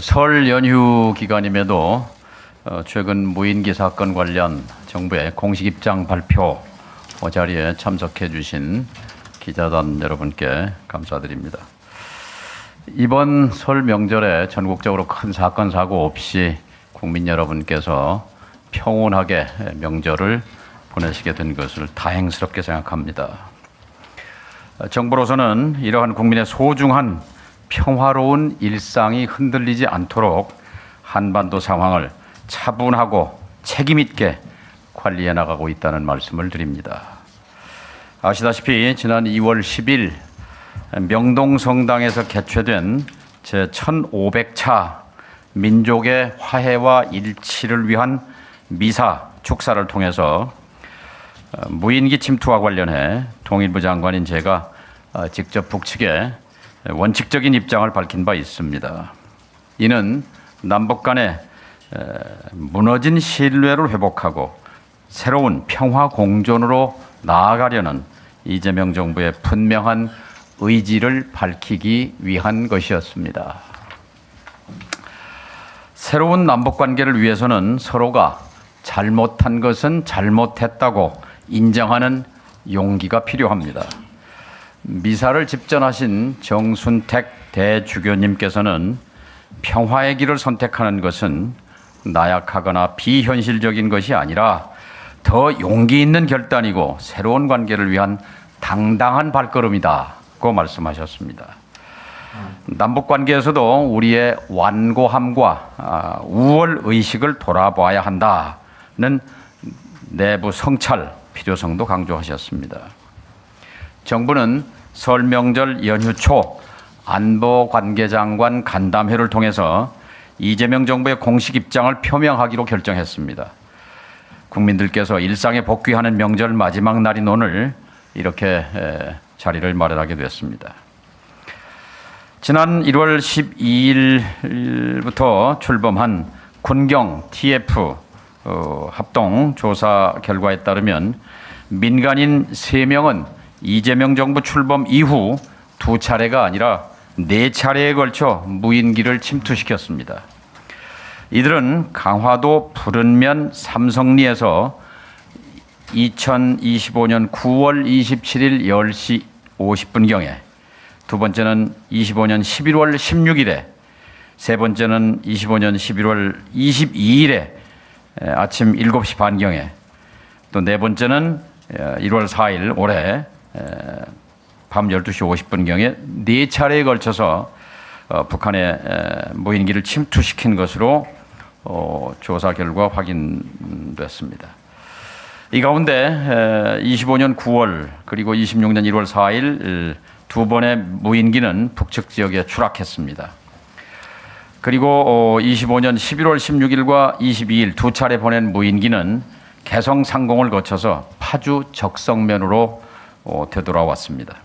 설 연휴 기간임에도 최근 무인기 사건 관련 정부의 공식 입장 발표 자리에 참석해 주신 기자단 여러분께 감사드립니다. 이번 설 명절에 전국적으로 큰 사건 사고 없이 국민 여러분께서 평온하게 명절을 보내시게 된 것을 다행스럽게 생각합니다. 정부로서는 이러한 국민의 소중한 평화로운 일상이 흔들리지 않도록 한반도 상황을 차분하고 책임 있게 관리해 나가고 있다는 말씀을 드립니다. 아시다시피 지난 2월 10일 명동성당에서 개최된 제1500차 민족의 화해와 일치를 위한 미사 축사를 통해서 무인기 침투와 관련해 통일부 장관인 제가 직접 북측에 원칙적인 입장을 밝힌 바 있습니다. 이는 남북 간의 무너진 신뢰를 회복하고 새로운 평화 공존으로 나아가려는 이재명 정부의 분명한 의지를 밝히기 위한 것이었습니다. 새로운 남북 관계를 위해서는 서로가 잘못한 것은 잘못했다고 인정하는 용기가 필요합니다. 미사를 집전하신 정순택 대주교님께서는 평화의 길을 선택하는 것은 나약하거나 비현실적인 것이 아니라 더 용기 있는 결단이고 새로운 관계를 위한 당당한 발걸음이다고 말씀하셨습니다. 남북 관계에서도 우리의 완고함과 우월 의식을 돌아봐야 한다는 내부 성찰 필요성도 강조하셨습니다. 정부는 설 명절 연휴 초 안보관계장관 간담회를 통해서 이재명 정부의 공식 입장을 표명하기로 결정했습니다. 국민들께서 일상에 복귀하는 명절 마지막 날인 오늘 이렇게 자리를 마련하게 됐습니다. 지난 1월 12일부터 출범한 군경 TF 합동 조사 결과에 따르면 민간인 3명은 이재명 정부 출범 이후 2차례가 아니라 4차례에 걸쳐 무인기를 침투시켰습니다. 이들은 강화도 푸른면 삼성리에서 2025년 9월 27일 10시 50분경에, 두 번째는 25년 11월 16일에, 세 번째는 25년 11월 22일에 아침 7시 반경에, 또 네 번째는 1월 4일 올해 밤 12시 50분경에 4차례에 걸쳐서 북한의 무인기를 침투시킨 것으로 조사 결과 확인됐습니다. 이 가운데 25년 9월 그리고 26년 1월 4일 두 번의 무인기는 북측 지역에 추락했습니다. 그리고 25년 11월 16일과 22일 2차례 보낸 무인기는 개성 상공을 거쳐서 파주 적성면으로 되돌아왔습니다.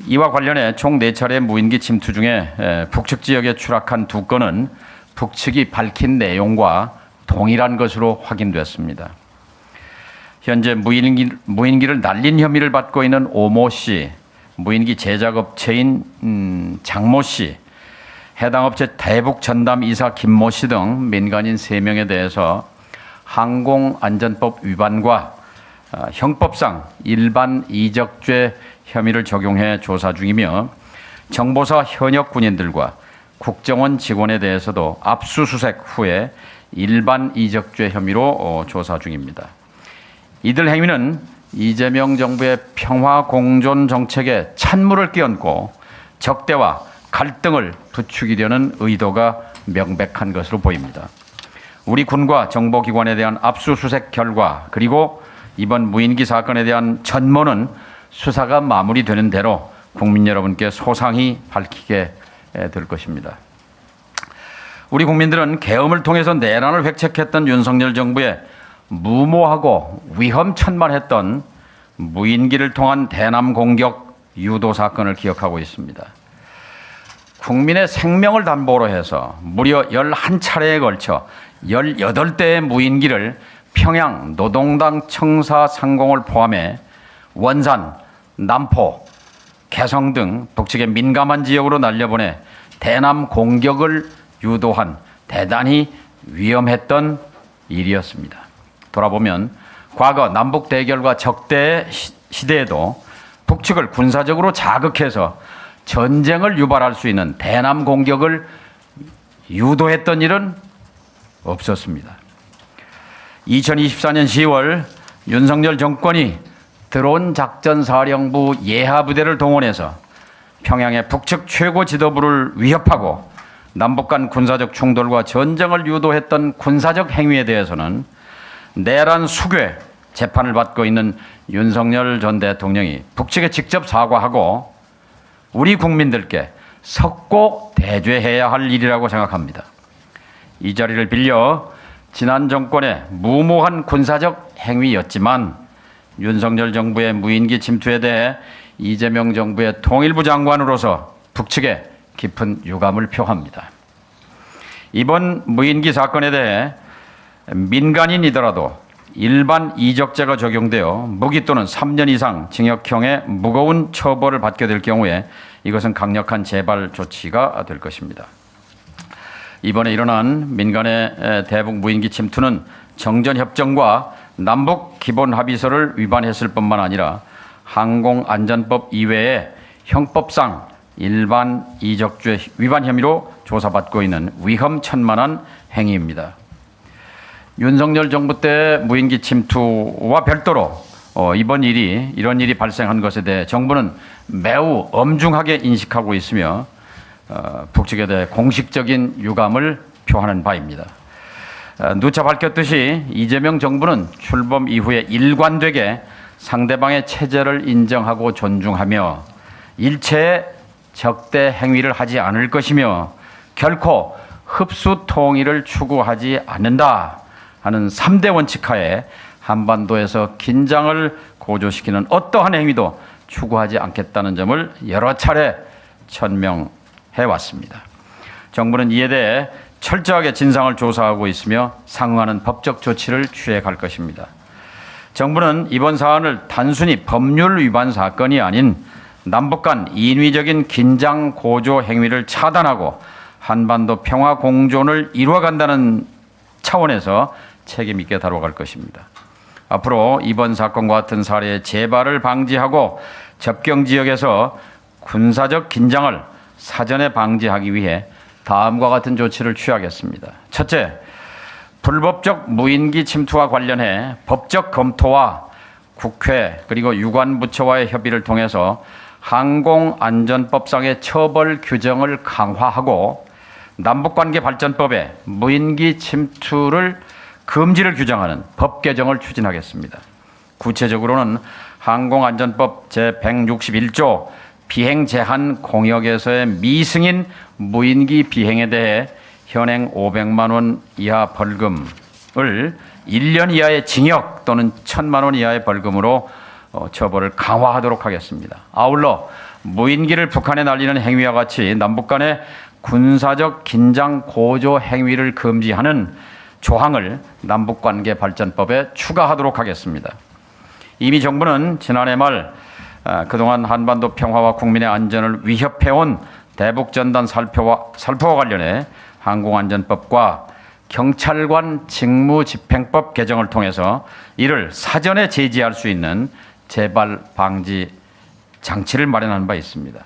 이와 관련해 총 4차례 무인기 침투 중에 북측 지역에 추락한 2건은 북측이 밝힌 내용과 동일한 것으로 확인됐습니다. 현재 무인기를 날린 혐의를 받고 있는 오모 씨, 무인기 제작업체인 장모 씨, 해당 업체 대북 전담 이사 김모 씨 등 민간인 3명에 대해서 항공안전법 위반과 형법상 일반 이적죄 혐의를 적용해 조사 중이며, 정보사 현역 군인들과 국정원 직원에 대해서도 압수수색 후에 일반 이적죄 혐의로 조사 중입니다. 이들 행위는 이재명 정부의 평화 공존 정책에 찬물을 끼얹고 적대와 갈등을 부추기려는 의도가 명백한 것으로 보입니다. 우리 군과 정보기관에 대한 압수수색 결과 그리고 이번 무인기 사건에 대한 전모는 수사가 마무리되는 대로 국민 여러분께 소상히 밝히게 될 것입니다. 우리 국민들은 계엄을 통해서 내란을 획책했던 윤석열 정부의 무모하고 위험천만했던 무인기를 통한 대남 공격 유도 사건을 기억하고 있습니다. 국민의 생명을 담보로 해서 무려 11차례에 걸쳐 18대의 무인기를 평양 노동당 청사 상공을 포함해 원산, 남포, 개성 등 북측의 민감한 지역으로 날려보내 대남 공격을 유도한 대단히 위험했던 일이었습니다. 돌아보면 과거 남북 대결과 적대 시대에도 북측을 군사적으로 자극해서 전쟁을 유발할 수 있는 대남 공격을 유도했던 일은 없었습니다. 2024년 10월 윤석열 정권이 드론 작전사령부 예하부대를 동원해서 평양의 북측 최고 지도부를 위협하고 남북 간 군사적 충돌과 전쟁을 유도했던 군사적 행위에 대해서는 내란 수괴 재판을 받고 있는 윤석열 전 대통령이 북측에 직접 사과하고 우리 국민들께 석고 대죄해야 할 일이라고 생각합니다. 이 자리를 빌려 지난 정권의 무모한 군사적 행위였지만 윤석열 정부의 무인기 침투에 대해 이재명 정부의 통일부 장관으로서 북측에 깊은 유감을 표합니다. 이번 무인기 사건에 대해 민간인이더라도 일반 이적죄가 적용되어 무기 또는 3년 이상 징역형의 무거운 처벌을 받게 될 경우에 이것은 강력한 재발 조치가 될 것입니다. 이번에 일어난 민간의 대북 무인기 침투는 정전협정과 남북 기본합의서를 위반했을 뿐만 아니라 항공안전법 이외에 형법상 일반 이적죄 위반 혐의로 조사받고 있는 위험천만한 행위입니다. 윤석열 정부 때 무인기 침투와 별도로 이런 일이 발생한 것에 대해 정부는 매우 엄중하게 인식하고 있으며 북측에 대해 공식적인 유감을 표하는 바입니다. 누차 밝혔듯이 이재명 정부는 출범 이후에 일관되게 상대방의 체제를 인정하고 존중하며 일체의 적대 행위를 하지 않을 것이며 결코 흡수 통일을 추구하지 않는다 하는 3대 원칙하에 한반도에서 긴장을 고조시키는 어떠한 행위도 추구하지 않겠다는 점을 여러 차례 천명해 왔습니다. 정부는 이에 대해 철저하게 진상을 조사하고 있으며 상응하는 법적 조치를 취해 갈 것입니다. 정부는 이번 사안을 단순히 법률 위반 사건이 아닌 남북 간 인위적인 긴장 고조 행위를 차단하고 한반도 평화 공존을 이루어간다는 차원에서 책임 있게 다뤄갈 것입니다. 앞으로 이번 사건과 같은 사례의 재발을 방지하고 접경 지역에서 군사적 긴장을 사전에 방지하기 위해 다음과 같은 조치를 취하겠습니다. 첫째, 불법적 무인기 침투와 관련해 법적 검토와 국회 그리고 유관부처와의 협의를 통해서 항공안전법상의 처벌 규정을 강화하고 남북관계 발전법에 무인기 침투를 금지를 규정하는 법 개정을 추진하겠습니다. 구체적으로는 항공안전법 제161조 비행 제한 공역에서의 미승인 무인기 비행에 대해 현행 500만 원 이하 벌금을 1년 이하의 징역 또는 1,000만 원 이하의 벌금으로 처벌을 강화하도록 하겠습니다. 아울러 무인기를 북한에 날리는 행위와 같이 남북 간의 군사적 긴장 고조 행위를 금지하는 조항을 남북관계 발전법에 추가하도록 하겠습니다. 이미 정부는 지난해 말 그동안 한반도 평화와 국민의 안전을 위협해온 대북전단 살포와 관련해 항공안전법과 경찰관 직무집행법 개정을 통해서 이를 사전에 제지할 수 있는 재발 방지 장치를 마련한 바 있습니다.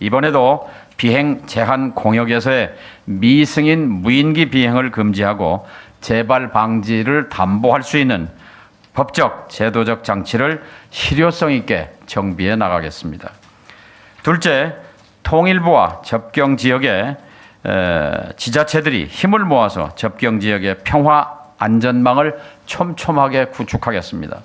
이번에도 비행 제한 공역에서의 미승인 무인기 비행을 금지하고 재발 방지를 담보할 수 있는 법적, 제도적 장치를 실효성 있게 정비해 나가겠습니다. 둘째, 통일부와 접경 지역의 지자체들이 힘을 모아서 접경 지역의 평화 안전망을 촘촘하게 구축하겠습니다.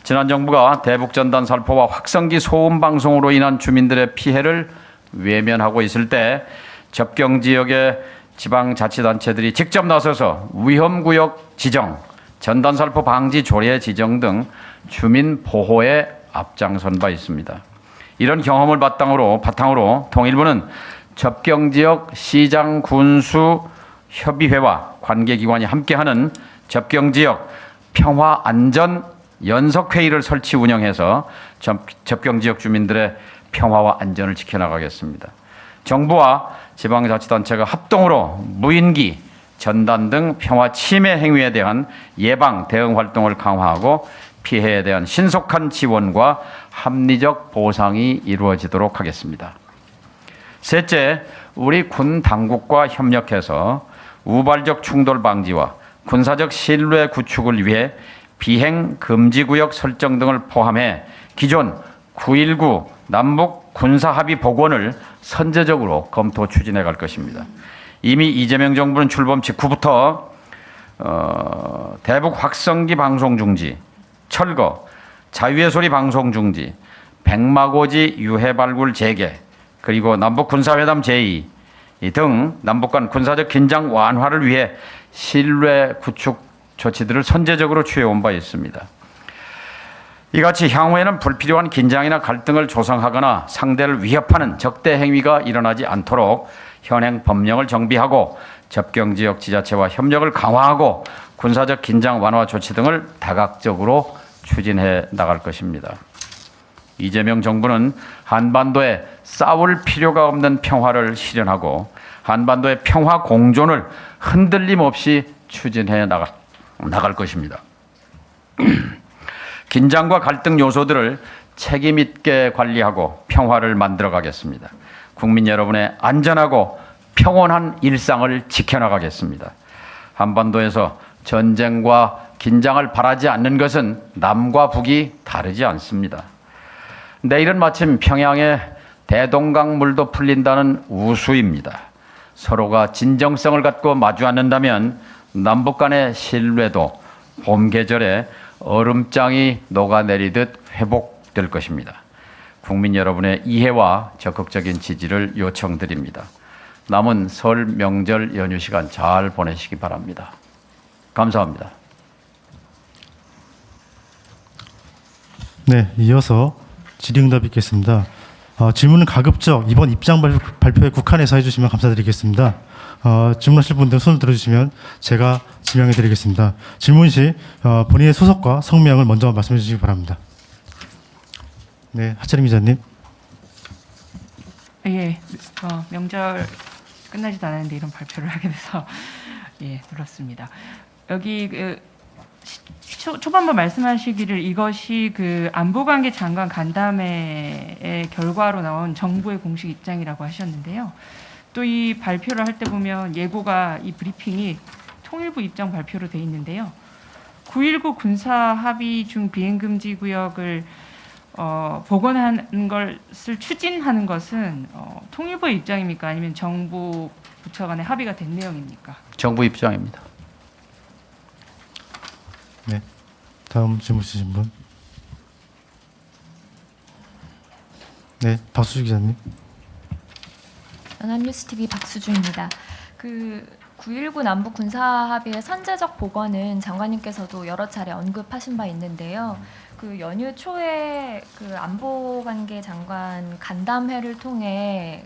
지난 정부가 대북전단 살포와 확성기 소음 방송으로 인한 주민들의 피해를 외면하고 있을 때 접경 지역의 지방자치단체들이 직접 나서서 위험구역 지정, 전단살포 방지 조례 지정 등 주민 보호에 앞장선 바 있습니다. 이런 경험을 바탕으로 통일부는 접경지역 시장 군수 협의회와 관계기관이 함께하는 접경지역 평화안전 연석회의를 설치 운영해서 접경지역 주민들의 평화와 안전을 지켜나가겠습니다. 정부와 지방자치단체가 합동으로 무인기, 전단 등 평화 침해 행위에 대한 예방 대응 활동을 강화하고 피해에 대한 신속한 지원과 합리적 보상이 이루어지도록 하겠습니다. 셋째, 우리 군 당국과 협력해서 우발적 충돌 방지와 군사적 신뢰 구축을 위해 비행 금지 구역 설정 등을 포함해 기존 9.19 남북 군사 합의 복원을 선제적으로 검토 추진해 갈 것입니다. 이미 이재명 정부는 출범 직후부터 대북 확성기 방송 중지, 철거, 자유의 소리 방송 중지, 백마고지 유해 발굴 재개, 그리고 남북 군사회담 제의 등 남북 간 군사적 긴장 완화를 위해 신뢰 구축 조치들을 선제적으로 취해온 바 있습니다. 이같이 향후에는 불필요한 긴장이나 갈등을 조성하거나 상대를 위협하는 적대 행위가 일어나지 않도록 현행 법령을 정비하고 접경지역 지자체와 협력을 강화하고 군사적 긴장 완화 조치 등을 다각적으로 추진해 나갈 것입니다. 이재명 정부는 한반도에 싸울 필요가 없는 평화를 실현하고 한반도의 평화 공존을 흔들림 없이 추진해 나갈 것입니다. 긴장과 갈등 요소들을 책임 있게 관리하고 평화를 만들어 가겠습니다. 국민 여러분의 안전하고 평온한 일상을 지켜나가겠습니다. 한반도에서 전쟁과 긴장을 바라지 않는 것은 남과 북이 다르지 않습니다. 내일은 마침 평양에 대동강물도 풀린다는 우수입니다. 서로가 진정성을 갖고 마주 앉는다면 남북 간의 신뢰도 봄 계절에 얼음장이 녹아내리듯 회복될 것입니다. 국민 여러분의 이해와 적극적인 지지를 요청드립니다. 남은 설 명절 연휴 시간 잘 보내시기 바랍니다. 감사합니다. 네, 이어서 질의응답이 있겠습니다. 질문은 가급적 이번 입장 발표에 국한해서 해주시면 감사드리겠습니다. 질문하실 분들 손을 들어주시면 제가 지명해드리겠습니다. 질문 시 본인의 소속과 성명을 먼저 말씀해 주시기 바랍니다. 네, 하채림 기자님. 예, 명절 끝나지도 않았는데 이런 발표를 하게 돼서 예, 놀랐습니다. 여기 초반부 말씀하시기를 이것이 안보관계 장관 간담회의 결과로 나온 정부의 공식 입장이라고 하셨는데요. 또 이 발표를 할 때 보면 예고가 이 브리핑이 통일부 입장 발표로 돼 있는데요. 9.19 군사 합의 중 비행금지 구역을 복원하는 것을 추진하는 것은 통일부의 입장입니까? 아니면 정부 부처 간의 합의가 된 내용입니까? 정부 입장입니다. 네, 다음 질문 주신 분. 네, 박수주 기자님. 연합뉴스TV 박수주입니다. 9.19 남북 군사합의의 선제적 복원은 장관님께서도 여러 차례 언급하신 바 있는데요. 연휴 초에 안보관계 장관 간담회를 통해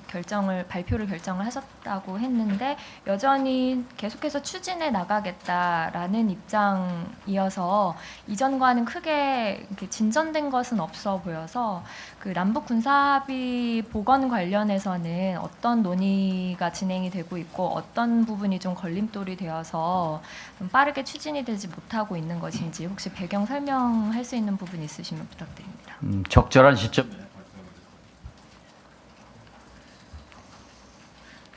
발표를 결정을 하셨다고 했는데 여전히 계속해서 추진해 나가겠다라는 입장이어서 이전과는 크게 진전된 것은 없어 보여서 남북 군사합의 복원 관련해서는 어떤 논의가 진행이 되고 있고 어떤 부분이 좀 걸림돌이 되어서 좀 빠르게 추진이 되지 못하고 있는 것인지 혹시 배경 설명할 수 있는 부분 있으시면 부탁드립니다. 적절한 시점.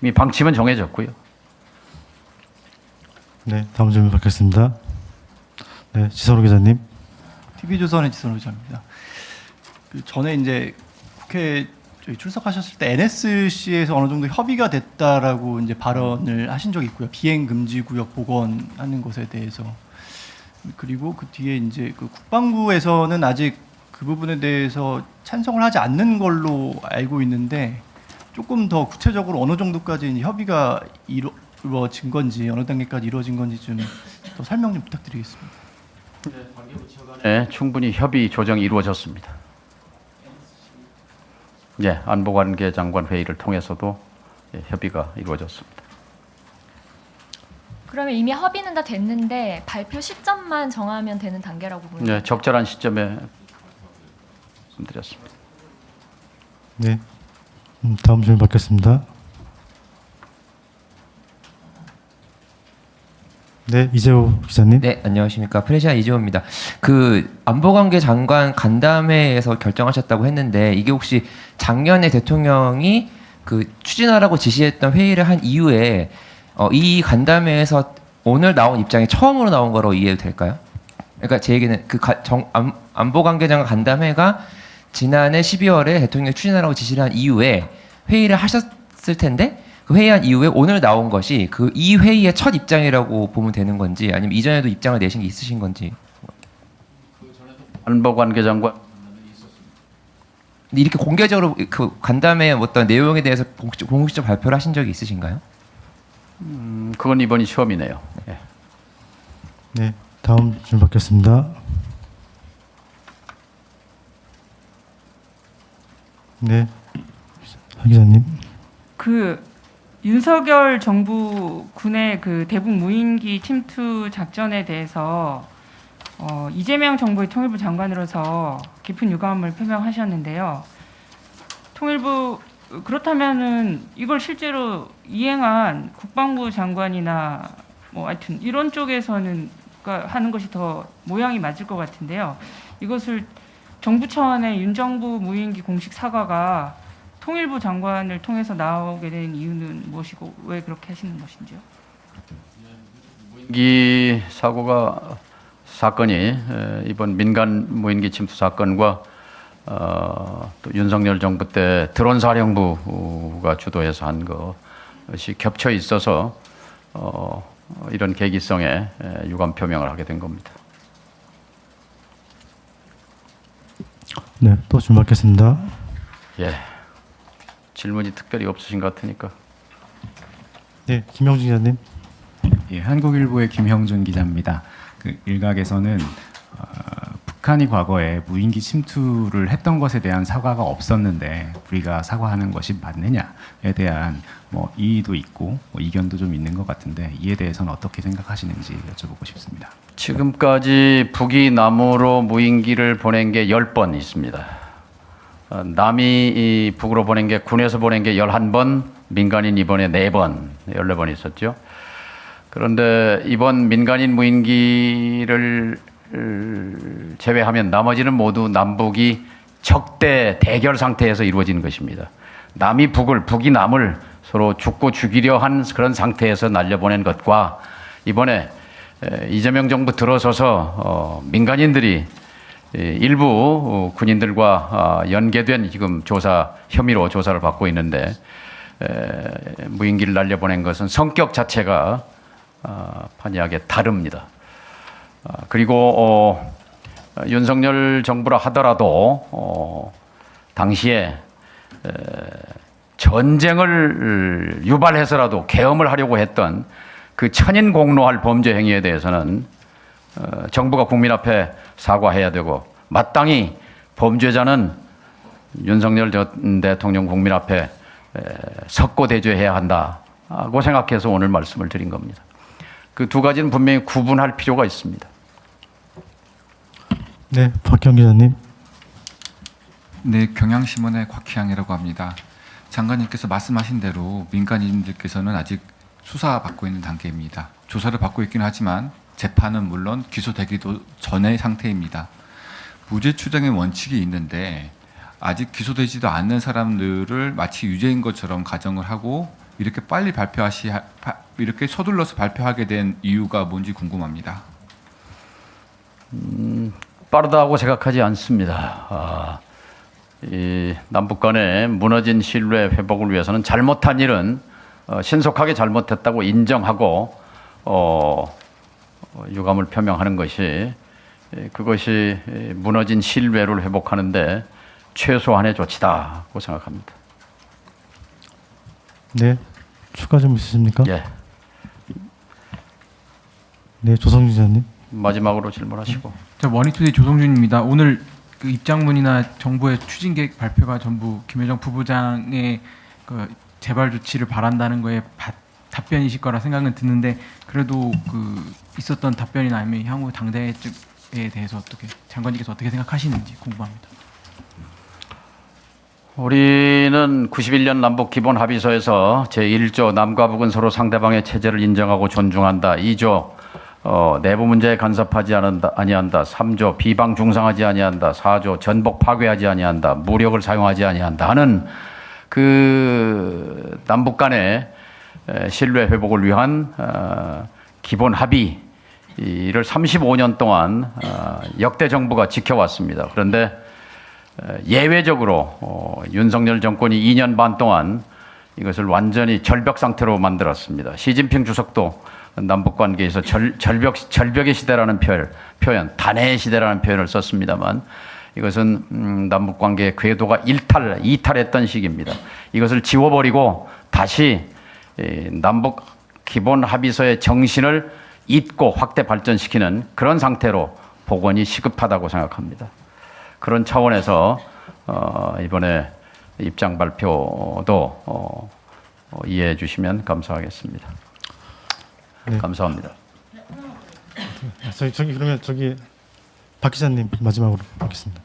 이미 방침은 정해졌고요. 네, 다음 질문 받겠습니다. 네, 지선호 기자님. TV조선의 지선호 기자입니다. 전에 이제 국회 출석하셨을 때 NSC에서 어느 정도 협의가 됐다라고 이제 발언을 하신 적이 있고요. 비행 금지 구역 복원하는 것에 대해서. 그리고 그 뒤에 이제 국방부에서는 아직 그 부분에 대해서 찬성을 하지 않는 걸로 알고 있는데 조금 더 구체적으로 어느 정도까지 협의가 이루어진 건지 어느 단계까지 이루어진 건지 좀 더 설명 좀 부탁드리겠습니다. 네, 충분히 협의 조정이 이루어졌습니다. 네, 안보관계 장관 회의를 통해서도 협의가 이루어졌습니다. 그러면 이미 합의는 다 됐는데 발표 시점만 정하면 되는 단계라고 보입니다. 네, 적절한 시점에 말씀드렸습니다. 네, 다음 질문 받겠습니다. 네, 이재호 기자님. 네, 안녕하십니까. 프레시아 이재호입니다. 그 안보관계 장관 간담회에서 결정하셨다고 했는데 이게 혹시 작년에 대통령이 그 추진하라고 지시했던 회의를 한 이후에 이 간담회에서 오늘 나온 입장이 처음으로 나온 거로 이해해도 될까요? 그러니까 제 얘기는 그 안보관계장관 간담회가 지난해 12월에 대통령이 추진하라고 지시를 한 이후에 회의를 하셨을 텐데 그 회의한 이후에 오늘 나온 것이 그 이 회의의 첫 입장이라고 보면 되는 건지 아니면 이전에도 입장을 내신 게 있으신 건지. 안보관계장관 근데 이렇게 공개적으로 그 간담회 어떤 내용에 대해서 공식적 발표를 하신 적이 있으신가요? 그건 이번이 처음이네요. 예. 네, 다음 질문 받겠습니다. 네, 하 기자님. 그 윤석열 정부 군의 그 대북 무인기 침투 작전에 대해서 이재명 정부의 통일부 장관으로서 깊은 유감을 표명하셨는데요. 통일부 그렇다면은 이걸 실제로 이행한 국방부 장관이나 뭐 하여튼 이런 쪽에서는 하는 것이 더 모양이 맞을 것 같은데요. 이것을 정부 차원의 윤 정부 무인기 공식 사과가 통일부 장관을 통해서 나오게 된 이유는 무엇이고 왜 그렇게 하시는 것인지요? 무인기 사건이 이번 민간 무인기 침투 사건과 또 윤석열 정부 때 드론 사령부가 주도해서 한 것이 겹쳐 있어서 이런 계기성에 유감 표명을 하게 된 겁니다. 네, 또 질문 받겠습니다. 예. 질문이 특별히 없으신 것 같으니까. 네, 김영준 기자님. 예, 한국일보의 김형준 기자입니다. 그 일각에서는 북한이 과거에 무인기 침투를 했던 것에 대한 사과가 없었는데 우리가 사과하는 것이 맞느냐에 대한 뭐 이의도 있고 뭐 이견도 좀 있는 것 같은데 이에 대해서는 어떻게 생각하시는지 여쭤보고 싶습니다. 지금까지 북이 남으로 무인기를 보낸 게 10번 있습니다. 남이 북으로 보낸 게 군에서 보낸 게 11번, 민간인 이번에 4번, 14번 있었죠. 그런데 이번 민간인 무인기를 제외하면 나머지는 모두 남북이 적대 대결 상태에서 이루어진 것입니다. 남이 북을, 북이 남을 서로 죽고 죽이려 한 그런 상태에서 날려보낸 것과 이번에 이재명 정부 들어서서 민간인들이 일부 군인들과 연계된 지금 혐의로 조사를 받고 있는데 무인기를 날려보낸 것은 성격 자체가 판이하게 다릅니다. 그리고 윤석열 정부라 하더라도 당시에 전쟁을 유발해서라도 계엄을 하려고 했던 그 천인공노할 범죄 행위에 대해서는 정부가 국민 앞에 사과해야 되고 마땅히 범죄자는 윤석열 전 대통령 국민 앞에 석고대죄해야 한다고 생각해서 오늘 말씀을 드린 겁니다. 그 두 가지는 분명히 구분할 필요가 있습니다. 네, 박형 기자님. 네, 경향신문의 곽희양이라고 합니다. 장관님께서 말씀하신 대로 민간인들께서는 아직 수사받고 있는 단계입니다. 조사를 받고 있긴 하지만 재판은 물론 기소되기도 전의 상태입니다. 무죄 추정의 원칙이 있는데 아직 기소되지도 않는 사람들을 마치 유죄인 것처럼 가정을 하고 이렇게 빨리 이렇게 서둘러서 발표하게 된 이유가 뭔지 궁금합니다. 빠르다고 생각하지 않습니다. 이 남북 간의 무너진 신뢰 회복을 위해서는 잘못한 일은 신속하게 잘못했다고 인정하고 유감을 표명하는 것이 그것이 무너진 신뢰를 회복하는데 최소한의 조치다고 생각합니다. 네, 추가 좀 있으십니까? 예. 네, 조성준 기자님. 마지막으로 질문하시고. 저 머니투데이 조성준입니다. 오늘 그 입장문이나 정부의 추진 계획 발표가 전부 김여정 부부장의 그 재발 조치를 바란다는 거에 답변이실 거라 생각은 드는데 그래도 그 있었던 답변이나 아니면 향후 당대 쪽에 대해서 어떻게 장관님께서 어떻게 생각하시는지 궁금합니다. 우리는 91년 남북 기본 합의서에서 제1조 남과 북은 서로 상대방의 체제를 인정하고 존중한다. 2조 내부 문제에 간섭하지 아니한다. 3조 비방 중상하지 아니한다. 4조 전복 파괴하지 아니한다. 무력을 사용하지 아니한다 하는 그 남북 간의 신뢰 회복을 위한 기본 합의를 35년 동안 역대 정부가 지켜왔습니다. 그런데 예외적으로 윤석열 정권이 2년 반 동안 이것을 완전히 절벽 상태로 만들었습니다. 시진핑 주석도 남북 관계에서 절벽의 시대라는 표현, 단해의 시대라는 표현을 썼습니다만 이것은 남북 관계의 궤도가 이탈했던 시기입니다. 이것을 지워버리고 다시 남북 기본 합의서의 정신을 잇고 확대 발전시키는 그런 상태로 복원이 시급하다고 생각합니다. 그런 차원에서 이번에 입장 발표도 이해해 주시면 감사하겠습니다. 네. 감사합니다. 그러면 박 기자님 마지막으로 받겠습니다.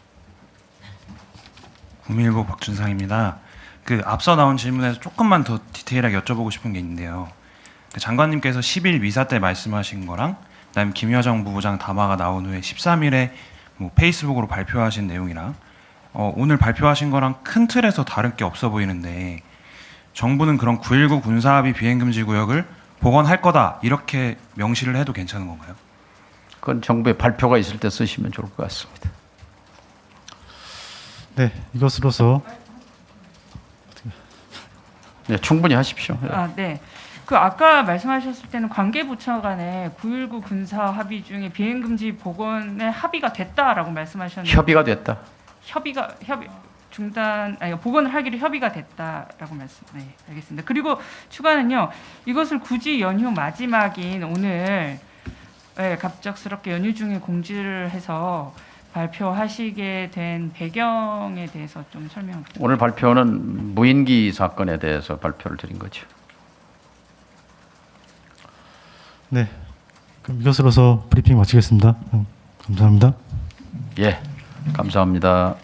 국민일보 박준상입니다. 그 앞서 나온 질문에서 조금만 더 디테일하게 여쭤보고 싶은 게 있는데요. 그 장관님께서 10일 미사 때 말씀하신 거랑 그다음 김여정 부부장 담화가 나온 후에 13일에 뭐 페이스북으로 발표하신 내용이랑 오늘 발표하신 거랑 큰 틀에서 다른 게 없어 보이는데 정부는 그런 9.19 군사합의 비행금지 구역을 복원할 거다 이렇게 명시를 해도 괜찮은 건가요? 그건 정부의 발표가 있을 때 쓰시면 좋을 것 같습니다. 네, 이것으로서 네, 충분히 하십시오. 네. 그 아까 말씀하셨을 때는 관계부처 간에 9.19 군사 합의 중에 비행금지 복원에 합의가 됐다라고 말씀하셨는데 협의가 됐다. 복원을 하기로 협의가 됐다라고 네, 알겠습니다. 그리고 추가는요. 이것을 굳이 연휴 마지막인 오늘 갑작스럽게 연휴 중에 공지를 해서 발표하시게 된 배경에 대해서 좀 설명 부탁드립니다. 오늘 발표는 무인기 사건에 대해서 발표를 드린 거죠. 네, 그럼 이것으로서 브리핑 마치겠습니다. 감사합니다. 예, 감사합니다.